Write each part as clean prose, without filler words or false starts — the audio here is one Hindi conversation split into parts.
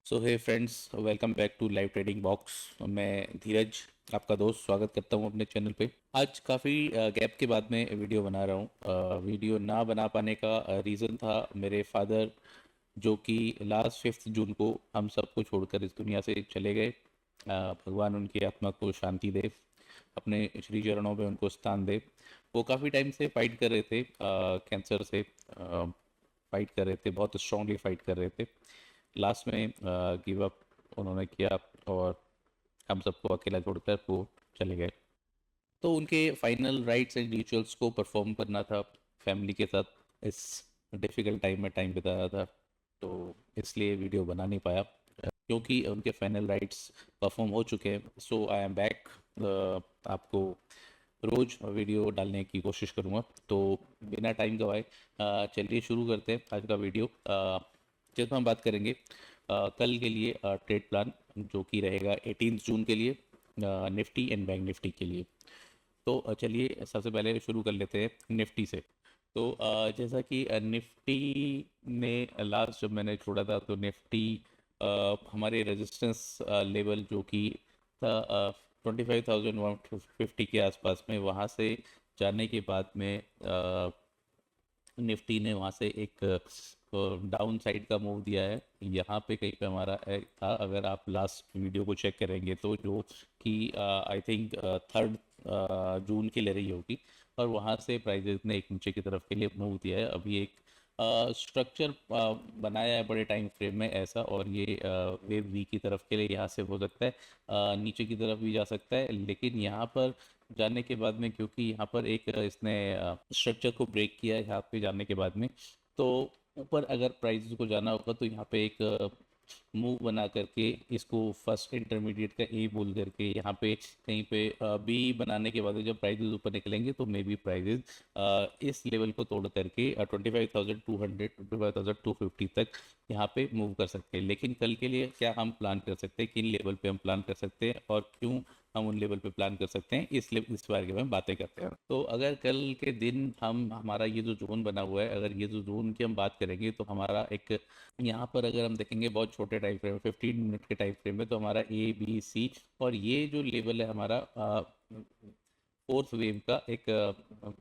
So hey friends, welcome back to live trading box. मैं धीरज, आपका दोस्त, स्वागत करता हूं अपने चैनल पे। आज काफ़ी गैप के बाद में वीडियो बना रहा हूं। वीडियो ना बना पाने का रीज़न था मेरे फादर, जो कि लास्ट 5 जून को हम सबको छोड़कर इस दुनिया से चले गए। भगवान उनकी आत्मा को शांति दे, अपने श्री चरणों में उनको स्थान दे। वो काफ़ी टाइम से फाइट कर रहे थे, कैंसर से फाइट कर रहे थे, बहुत स्ट्रांगली फाइट कर रहे थे। लास्ट में गिव अप उन्होंने किया और हम सबको अकेला छोड़कर वो चले गए। तो उनके फाइनल राइट्स एंड रिचुअल्स को परफॉर्म करना था, फैमिली के साथ इस डिफ़िकल्ट टाइम में टाइम बिताया था। तो इसलिए वीडियो बना नहीं पाया, क्योंकि उनके फाइनल राइट्स परफॉर्म हो चुके हैं। सो आई एम बैक। आपको रोज़ वीडियो डालने की कोशिश करूँगा। तो बिना टाइम गवाए चलिए शुरू करते हैं आज का वीडियो, जिसमें हम बात करेंगे कल के लिए ट्रेड प्लान, जो कि रहेगा 18 जून के लिए, निफ्टी एंड बैंक निफ्टी के लिए। तो चलिए सबसे पहले शुरू कर लेते हैं निफ्टी से। तो जैसा कि निफ्टी ने लास्ट जब मैंने छोड़ा था, तो निफ्टी हमारे रेजिस्टेंस लेवल जो कि था 25,150 के आसपास में, वहाँ से जाने के बाद में निफ्टी ने वहाँ से एक डाउन साइड का मूव दिया है। यहाँ पे कहीं पे हमारा था, अगर आप लास्ट वीडियो को चेक करेंगे तो, जो कि आई थिंक 3 जून की ले रही होगी, और वहाँ से प्राइजेस ने एक नीचे की तरफ के लिए मूव दिया है। अभी एक स्ट्रक्चर बनाया है बड़े टाइम फ्रेम में ऐसा, और ये वेव वी की तरफ के लिए यहाँ से हो सकता है, नीचे की तरफ भी जा सकता है। लेकिन यहाँ पर जाने के बाद में, क्योंकि यहाँ पर एक इसने स्ट्रक्चर को ब्रेक किया है यहाँ पे जाने के बाद में, तो ऊपर अगर प्राइस को जाना होगा तो यहाँ पे एक मूव बना करके इसको फर्स्ट इंटरमीडिएट का ए बोल करके यहाँ पे कहीं पे बी बनाने के बाद जब प्राइजेस ऊपर निकलेंगे तो मे बी प्राइजेस इस लेवल को तोड़ करके 25,200 25,250 तक यहाँ पे मूव कर सकते हैं। लेकिन कल के लिए क्या हम प्लान कर सकते हैं, किन लेवल पे हम प्लान कर सकते हैं, और क्यों हम उन लेवल पे प्लान कर सकते हैं, इस बारे में बातें करते हैं। तो अगर कल के दिन हम हमारा ये जो जोन बना हुआ है, अगर ये जो जोन की हम बात करेंगे, तो हमारा एक यहाँ पर अगर हम देखेंगे बहुत छोटे टाइम फ्रेम, 15 मिनट के टाइम फ्रेम में, तो हमारा ए बी सी, और ये जो लेवल है हमारा फोर्थ वेव का एक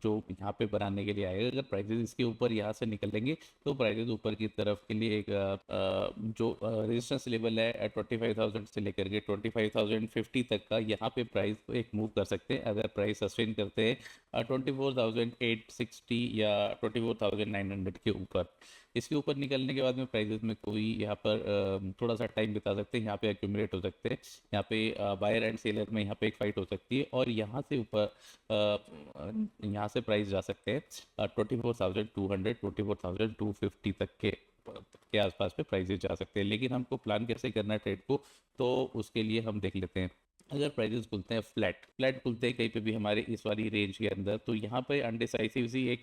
जो यहाँ पे बनाने के लिए आएगा। अगर प्राइजेस इसके ऊपर यहाँ से निकलेंगे तो प्राइजेस ऊपर की तरफ के लिए एक जो रेजिस्टेंस लेवल है 25,000 से लेकर के 25,050 तक का, यहाँ पे प्राइस एक मूव कर सकते हैं। अगर प्राइस सस्टेन करते हैं 24,860 या 24,900 के ऊपर, इसके ऊपर निकलने के बाद में प्राइजेस में कोई यहाँ पर थोड़ा सा टाइम बिता सकते हैं, यहाँ पे एक्यूमुलेट हो सकते हैं। यहाँ पे बायर एंड सेलर में यहाँ पे एक फाइट हो सकती है, और यहाँ से ऊपर यहाँ से प्राइस जा सकते हैं 24,200 24,250 तक के आसपास पे प्राइजेस जा सकते हैं। लेकिन हमको प्लान कैसे करना है ट्रेड को, तो उसके लिए हम देख लेते हैं। अगर प्राइजेस खुलते हैं फ्लैट फ्लैट खुलते हैं कहीं पे भी हमारे इस वाली रेंज के अंदर, तो यहाँ पे अनडिसाइसिव सी एक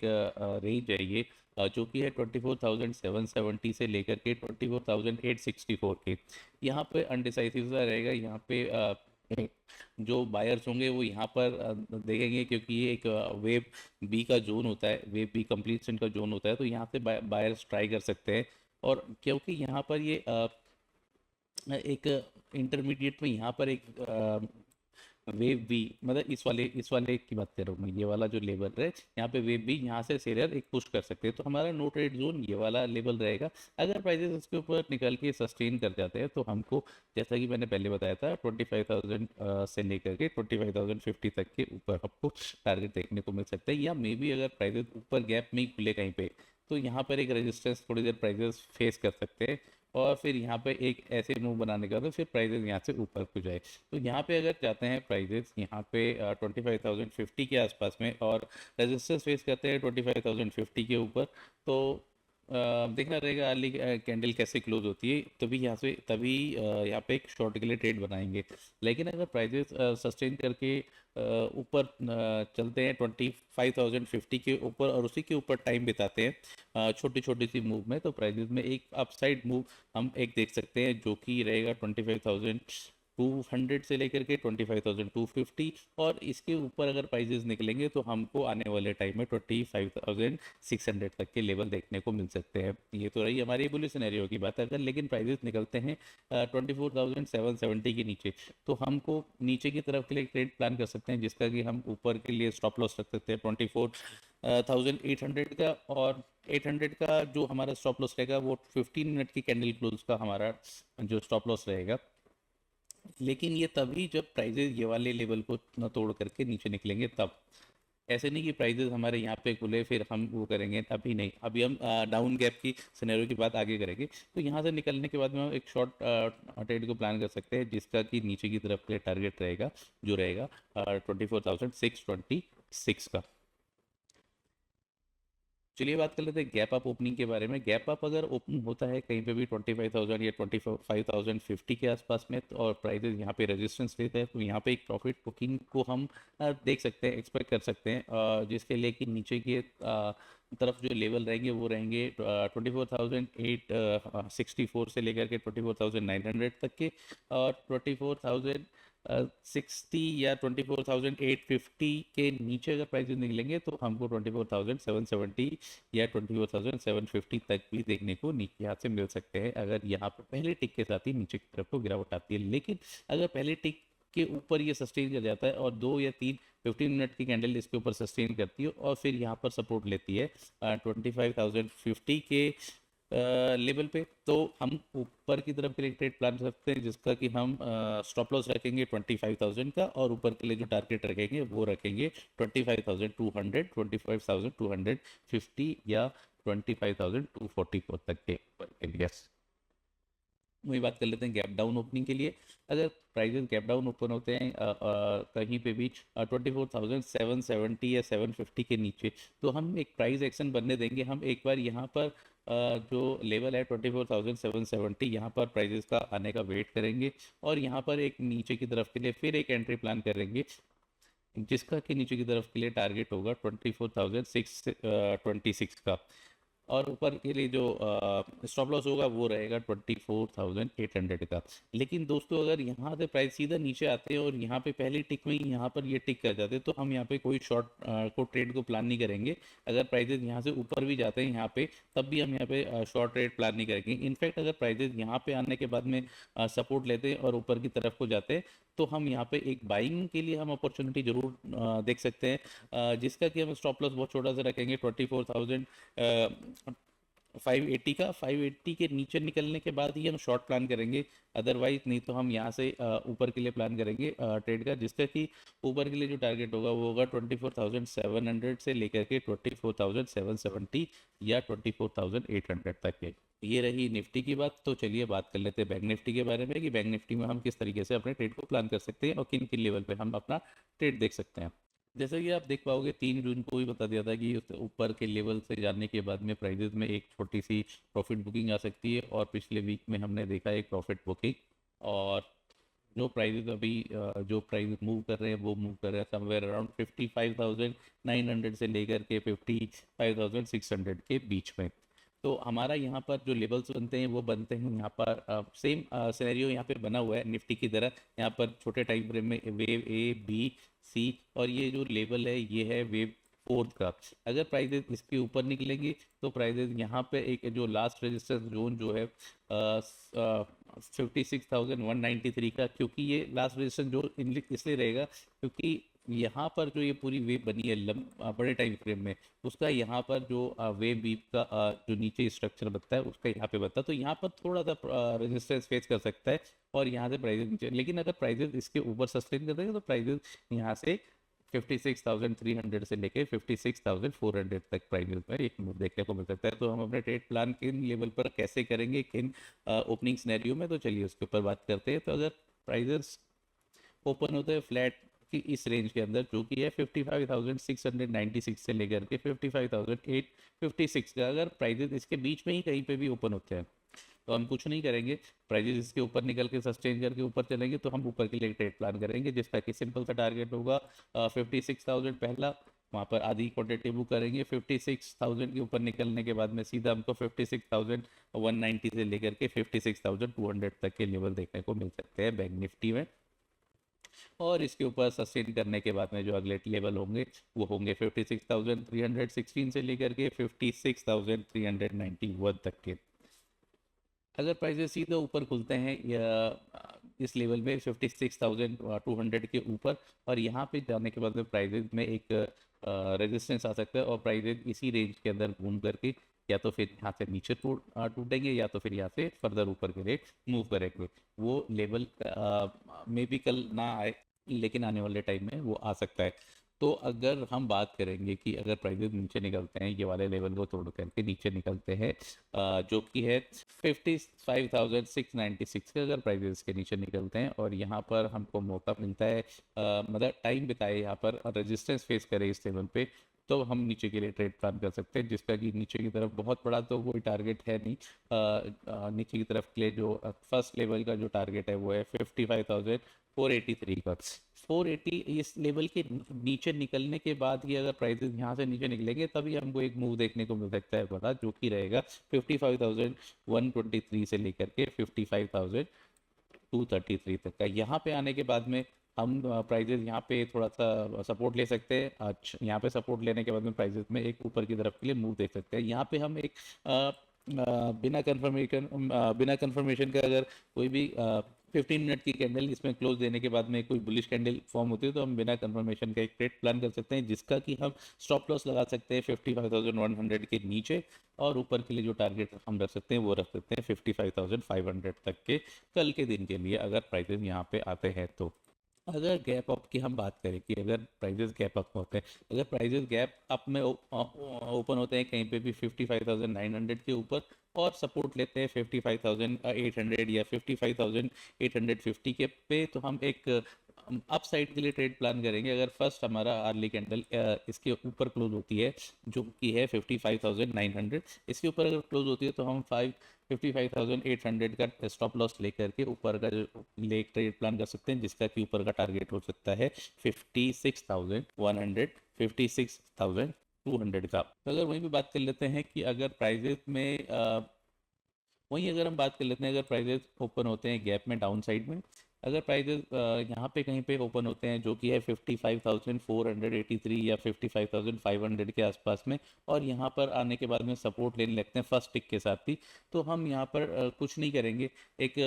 रेंज है ये, जो कि है 24,770 से लेकर के 24,864 के। यहाँ पे अनडिसाइसिव सा रहेगा। यहाँ पे जो बायर्स होंगे वो यहाँ पर देखेंगे, क्योंकि ये एक वेब बी का जोन होता है, वेब बी कंप्लीशन का जोन होता है, तो यहाँ से बायर्स ट्राई कर सकते हैं। और क्योंकि यहाँ पर ये एक इंटरमीडिएट में यहाँ पर एक वेव बी, मतलब इस वाले की बात कर रहा हूँ मैं, ये वाला जो लेवल है यहाँ पे वेव बी, यहाँ से सेलर एक पुश कर सकते हैं। तो हमारा नो ट्रेड जोन ये वाला लेवल रहेगा। अगर प्राइजेस इसके ऊपर निकल के सस्टेन कर जाते हैं, तो हमको, जैसा कि मैंने पहले बताया था, 25,000 से लेकर के 25,050 तक के ऊपर आपको टारगेट देखने को मिल सकता है। या मे बी अगर प्राइजेस ऊपर गैप में ही खुले कहीं पे, तो यहाँ पर एक रेजिस्टेंस थोड़ी देर प्राइजेस फेस कर सकते हैं, और फिर यहाँ पे एक ऐसे मूव बनाने के बाद फिर प्राइजेस यहाँ से ऊपर को जाए। तो यहाँ पे अगर जाते हैं प्राइजेस यहाँ पे 25,050 के आसपास में, और रेजिस्टेंस फेस करते हैं 25,050 के ऊपर, तो देखना रहेगा अर्ली कैंडल कैसे क्लोज होती है, तभी यहाँ पे एक शॉर्ट के लिए ट्रेड बनाएंगे। लेकिन अगर प्राइजेस सस्टेन करके ऊपर चलते हैं 25,050 के ऊपर, और उसी के ऊपर टाइम बिताते हैं छोटी छोटी सी मूव में, तो प्राइजेस में एक अपसाइड मूव हम एक देख सकते हैं, जो कि रहेगा 25,200 200 से लेकर के 25,250, और इसके ऊपर अगर प्राइजेस निकलेंगे तो हमको आने वाले टाइम में 25,600 तक के लेवल देखने को मिल सकते हैं। ये तो रही हमारी बुलिश सिनेरियो की बात। अगर लेकिन प्राइजेस निकलते हैं 24,770 के नीचे, तो हमको नीचे की तरफ के लिए ट्रेड प्लान कर सकते हैं, जिसका कि हम ऊपर के लिए स्टॉप लॉस रख सकते हैं 24,800 का, और 800 का जो हमारा स्टॉप लॉस रहेगा वो 15 मिनट की कैंडल क्लोज का हमारा जो स्टॉप लॉस रहेगा। लेकिन ये तभी जब प्राइजेस ये वाले लेवल को न तोड़ करके नीचे निकलेंगे तब। ऐसे नहीं कि प्राइजेस हमारे यहाँ पे खुले फिर हम वो करेंगे, अभी नहीं। अभी हम डाउन गैप की सिनेरियो की बात आगे करेंगे। तो यहाँ से निकलने के बाद में हम एक शॉर्ट ट्रेड को प्लान कर सकते हैं, जिसका कि नीचे की तरफ के लिए टारगेट रहेगा जो रहेगा 24,626 का। चलिए बात कर लेते हैं गैप अप ओपनिंग के बारे में। गैप अप अगर ओपन होता है कहीं पे भी 25,000 या 25,050 के आसपास में, और प्राइजेस यहाँ पे रेजिस्टेंस लेते हैं, तो यहाँ पे एक प्रॉफिट बुकिंग को हम देख सकते हैं, एक्सपेक्ट कर सकते हैं, जिसके लिए कि नीचे के तरफ जो लेवल रहेंगे वो रहेंगे 24,864 से लेकर के 24,900 तक के, और 24,060 या 24,850 के नीचे अगर प्राइसेस निकलेंगे तो हमको 24,770 या 24,750 तक भी देखने को नीचे हाथ से मिल सकते हैं, अगर यहाँ पर पहले टिक के साथ ही नीचे की तरफ को गिरावट आती है। लेकिन अगर पहले टिक के ऊपर ये सस्टेन कर जाता है और 2 या 3 15 मिनट की कैंडल इसके ऊपर सस्टेन करती है और फिर यहाँ पर सपोर्ट लेती है 25,050 के लेवल पे, तो हम ऊपर की तरफ के लिए ट्रेड प्लान कर सकते हैं, जिसका कि हम स्टॉप लॉस रखेंगे 25,000 का, और ऊपर के लिए जो टारगेट रखेंगे वो रखेंगे 25,200, 25,250 या 25,244 तक के ऊपर के लिए। वही बात कर लेते हैं गैप डाउन ओपनिंग के लिए। अगर प्राइजेस गैप डाउन ओपन होते हैं कहीं पे भी 24,770 या 750 के नीचे, तो हम एक प्राइस एक्शन बनने देंगे। हम एक बार यहाँ पर जो लेवल है 24,770, यहाँ पर प्राइजेस का आने का वेट करेंगे, और यहाँ पर एक नीचे की तरफ के लिए फिर एक एंट्री प्लान करेंगे, जिसका कि नीचे की तरफ के लिए टारगेट होगा 24,626 का, और ऊपर के लिए जो स्टॉप लॉस होगा वो रहेगा 24,800 का। लेकिन दोस्तों अगर यहाँ से प्राइस सीधा नीचे आते हैं और यहाँ पे पहली टिक में ही यहाँ पर ये टिक कर जाते हैं, तो हम यहाँ पे कोई शॉर्ट को ट्रेड को प्लान नहीं करेंगे। अगर प्राइजेस यहाँ से ऊपर भी जाते हैं यहाँ पे, तब भी हम यहाँ पे शॉर्ट ट्रेड प्लान नहीं करेंगे। इनफैक्ट अगर प्राइजेस यहाँ पे आने के बाद में सपोर्ट लेते हैं और ऊपर की तरफ को जाते हैं, तो हम यहाँ पे एक बाइंग के लिए हम अपॉर्चुनिटी जरूर देख सकते हैं, जिसका कि हम स्टॉप लॉस बहुत छोटा सा रखेंगे 24,580 का। 580 के नीचे निकलने के बाद ही हम शॉर्ट प्लान करेंगे, अदरवाइज नहीं तो हम यहाँ से ऊपर के लिए प्लान करेंगे ट्रेड का, जिसका कि ऊपर के लिए जो टारगेट होगा वो होगा 24,700 से लेकर के 24,770 या 24,800 तक के। ये रही निफ्टी की बात। तो चलिए बात कर लेते हैं बैंक निफ्टी के बारे में, कि बैंक निफ्टी में हम किस तरीके से अपने ट्रेड को प्लान कर सकते हैं और किन किन लेवल पे हम अपना ट्रेड देख सकते हैं। जैसा कि आप देख पाओगे 3 जून को ही बता दिया था कि ऊपर के लेवल से जाने के बाद में प्राइजेस में एक छोटी सी प्रॉफिट बुकिंग आ सकती है, और पिछले वीक में हमने देखा एक प्रॉफिट बुकिंग। और जो प्राइजेस अभी जो प्राइस मूव कर रहे हैं वो मूव कर रहे हैं समवेयर अराउंड 55,900 से लेकर के 55,600 के बीच में। तो हमारा यहाँ पर जो लेवल्स बनते हैं वो बनते हैं यहाँ पर सेम सिनेरियो यहाँ पे बना हुआ है निफ्टी की तरह। यहाँ पर छोटे टाइम फ्रेम में वेव ए बी सी, और ये जो लेवल है ये है वेव फोर्थ का। अगर प्राइजेस इसके ऊपर निकलेंगे तो प्राइजेस यहाँ पे एक जो लास्ट रेजिस्टेंस जोन जो है 56,193 का, क्योंकि ये लास्ट रेजिस्टेंस जोन इसलिए रहेगा क्योंकि यहाँ पर जो ये पूरी वेव बनी है बड़े टाइम फ्रेम में, उसका यहाँ पर जो वेव बीप का जो नीचे स्ट्रक्चर बनता है उसका यहाँ पे बनता है, तो यहाँ पर थोड़ा सा रेजिस्टेंस फेस कर सकता है और यहाँ से प्राइजेस नीचे। लेकिन अगर प्राइजेस इसके ऊपर सस्टेन कर देंगे तो प्राइजेस यहाँ से 56,300 से लेके 56,400 तक प्राइजेस में एक मूव देखने को मिल सकता है। तो हम अपने ट्रेड प्लान किन लेवल पर कैसे करेंगे, किन ओपनिंग सिनेरियो में, तो चलिए उसके ऊपर बात करते हैं। तो अगर प्राइजेस ओपन होते हैं फ्लैट की इस रेंज के अंदर, जो कि है 55,696 से लेकर के 55,856 का, अगर प्राइजेस इसके बीच में ही कहीं पे भी ओपन होते हैं तो हम कुछ नहीं करेंगे। प्राइजेस इसके ऊपर निकल के सस्टेन करके ऊपर चलेंगे तो हम ऊपर के लिए ट्रेड प्लान करेंगे, जिसका कि सिंपल सा टारगेट होगा 56,000 पहला, वहाँ पर आधी क्वांटिटी बुक करेंगे 56,000 के ऊपर निकलने के बाद में सीधा हमको 56,190 से लेकर के 56,200 तक के लेवल देखने को मिल सकते हैं बैंक निफ्टी में। और इसके ऊपर सस्टेन करने के बाद में जो अगले लेवल होंगे वो होंगे 56,316 से लेकर के 56,391 तक के। अगर प्राइसेस सीधे ऊपर खुलते हैं या इस लेवल में 56,200 के ऊपर, और यहाँ पे जाने के बाद में प्राइसेस में एक रेजिस्टेंस आ सकता है और प्राइसेस इसी रेंज के अंदर घूम करके या तो फिर यहाँ से नीचे टूटेंगे या तो फिर यहाँ से फर्दर ऊपर के लिए मूव करेंगे। वो लेवल में भी कल ना आए, लेकिन आने वाले टाइम में वो आ सकता है। तो अगर हम बात करेंगे कि अगर प्राइसेस नीचे निकलते हैं, ये वाले लेवल को तोड़ करके नीचे निकलते हैं जो कि है 55,696 के अगर प्राइसेस के नीचे निकलते हैं और यहाँ पर हमको मौका मिलता है मतलब टाइम बिताए यहाँ पर रेजिस्टेंस फेस करे इस लेवल पे, तो हम नीचे के लिए ट्रेड प्लान कर सकते हैं, जिसका कि नीचे की तरफ बहुत बड़ा तो कोई टारगेट है नहीं। नीचे की तरफ के लिए जो फर्स्ट लेवल का जो टारगेट है वो है 55,483 का। 480 इस लेवल के नीचे निकलने के बाद ही अगर प्राइसेस यहाँ से नीचे निकलेंगे तभी हमको एक मूव देखने को मिल सकता है बड़ा, जो कि रहेगा 55,123 से लेकर के 55,233 तक का। यहाँ पे आने के बाद में हम प्राइजेस यहाँ पे थोड़ा सा सपोर्ट ले सकते हैं। आज यहाँ पे सपोर्ट लेने के बाद में प्राइजेस में एक ऊपर की तरफ के लिए मूव देख सकते हैं। यहाँ पे हम एक बिना कंफर्मेशन का अगर कोई भी 15 मिनट की कैंडल इसमें क्लोज देने के बाद में कोई बुलिश कैंडल फॉर्म होती है तो हम बिना कंफर्मेशन का एक ट्रेड प्लान कर सकते हैं, जिसका कि हम स्टॉप लॉस लगा सकते हैं 55,100 के नीचे, और ऊपर के लिए जो टारगेट हम रख सकते हैं वो रख सकते हैं 55,500 तक के कल के दिन के लिए, अगर प्राइसेस यहाँ पे आते हैं तो। अगर गैप अप की हम बात करें कि अगर प्राइजेस गैप अप होते हैं, अगर प्राइजेस गैप अप में ओपन होते हैं कहीं पे भी 55,900 के ऊपर और सपोर्ट लेते हैं 55,800 या 55,850 के पे, तो हम एक अप साइड के लिए ट्रेड प्लान करेंगे। अगर फर्स्ट हमारा अर्ली कैंडल इसके ऊपर क्लोज होती है जो कि है 55,900, इसके ऊपर अगर क्लोज होती है तो हम 55,800 का स्टॉप लॉस लेकर के ऊपर का जो ले ट्रेड प्लान कर सकते हैं, जिसका कि ऊपर का टारगेट हो सकता है 56,100 56,200 का। तो अगर वहीं पे बात कर लेते हैं कि अगर प्राइजेस में वहीं अगर हम बात कर लेते हैं, अगर प्राइजेस ओपन होते हैं गैप में डाउन साइड में, अगर प्राइजेस यहाँ पे कहीं पे ओपन होते हैं जो कि है 55,483 या 55,500 के आसपास में, और यहाँ पर आने के बाद में सपोर्ट लेने लगते हैं फर्स्ट टिक के साथ ही, तो हम यहाँ पर कुछ नहीं करेंगे। एक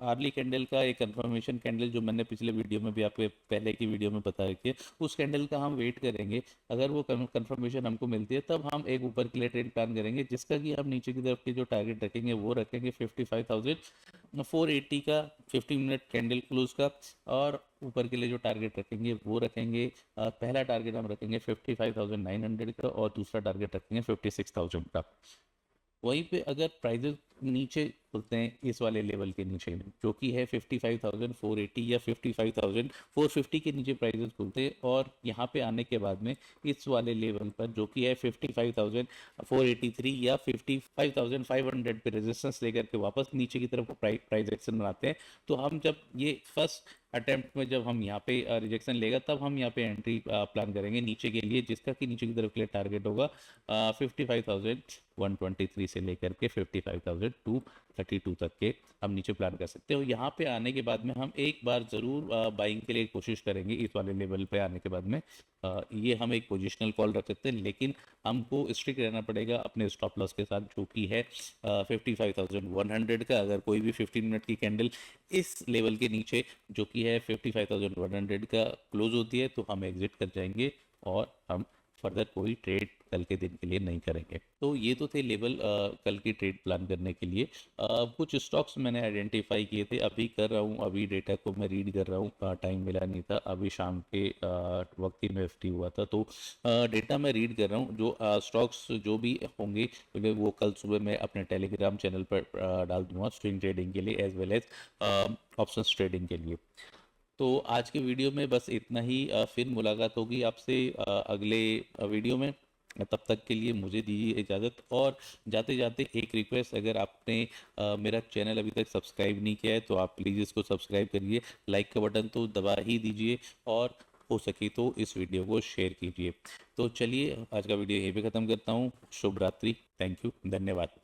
आर्ली कैंडल का एक कंफर्मेशन कैंडल जो मैंने पिछले वीडियो में भी आपको पहले की वीडियो में बता रखी है, उस कैंडल का हम वेट करेंगे। अगर वो कंफर्मेशन हमको मिलती है तब हम एक ऊपर के लिए ट्रेड प्लान करेंगे, जिसका कि हम नीचे की तरफ के जो टारगेट रखेंगे वो रखेंगे 55,480 का 15 मिनट कैंडल क्लोज का, और ऊपर के लिए जो टारगेट रखेंगे वो रखेंगे पहला टारगेट हम रखेंगे 55,900 का और दूसरा टारगेट रखेंगे 56,000 का। वहीं पे अगर प्राइजेस नीचे खुलते हैं इस वाले लेवल के नीचे जो कि है 55,480 या 55,450 के नीचे प्राइजेस खुलते हैं, और यहाँ पे आने के बाद में इस वाले लेवल पर जो कि है 55,483 या 55,500 पे रेजिस्टेंस लेकर के वापस नीचे की तरफ प्राइस एक्शन बनाते हैं, तो हम जब ये फर्स्ट अटेम्प्ट में जब हम यहाँ पे रिजेक्शन लेगा तब हम यहाँ पे एंट्री प्लान करेंगे नीचे के लिए, जिसका कि नीचे की तरफ के लिए टारगेट होगा 55,123 से लेकर के 55,232 तक के हम नीचे प्लान कर सकते हो। यहाँ पे आने के बाद में हम एक बार ज़रूर बाइंग के लिए कोशिश करेंगे इस वाले लेवल पे आने के बाद में। ये हम एक पोजिशनल कॉल रख सकते हैं, लेकिन हमको स्ट्रिक्ट रहना पड़ेगा अपने स्टॉप लॉस के साथ जो कि है 55,100 का। अगर कोई भी 15 मिनट की कैंडल इस लेवल के नीचे जो कि है 55,100 का क्लोज होती है तो हम एग्जिट कर जाएंगे और हम फर्दर कोई ट्रेड कल के दिन के लिए नहीं करेंगे। तो ये तो थे लेवल कल की ट्रेड प्लान करने के लिए। कुछ स्टॉक्स मैंने आइडेंटिफाई किए थे, अभी कर रहा हूँ, अभी डेटा को मैं रीड कर रहा हूँ, टाइम मिला नहीं था, अभी शाम के वक्त ही मैं फ्री हुआ था, तो डेटा मैं रीड कर रहा हूँ। जो स्टॉक्स जो भी होंगे क्योंकि वो कल सुबह मैं अपने टेलीग्राम चैनल पर डाल दूंगा स्विंग ट्रेडिंग के लिए as well as options trading के लिए। तो आज के वीडियो में बस इतना ही। फिर मुलाकात होगी आपसे अगले वीडियो में। तब तक के लिए मुझे दीजिए इजाज़त, और जाते जाते एक रिक्वेस्ट, अगर आपने मेरा चैनल अभी तक सब्सक्राइब नहीं किया है तो आप प्लीज़ इसको सब्सक्राइब करिए, लाइक का बटन तो दबा ही दीजिए, और हो सके तो इस वीडियो को शेयर कीजिए। तो चलिए आज का वीडियो यहीं पे ख़त्म करता हूँ। शुभ रात्रि। Thank you. धन्यवाद।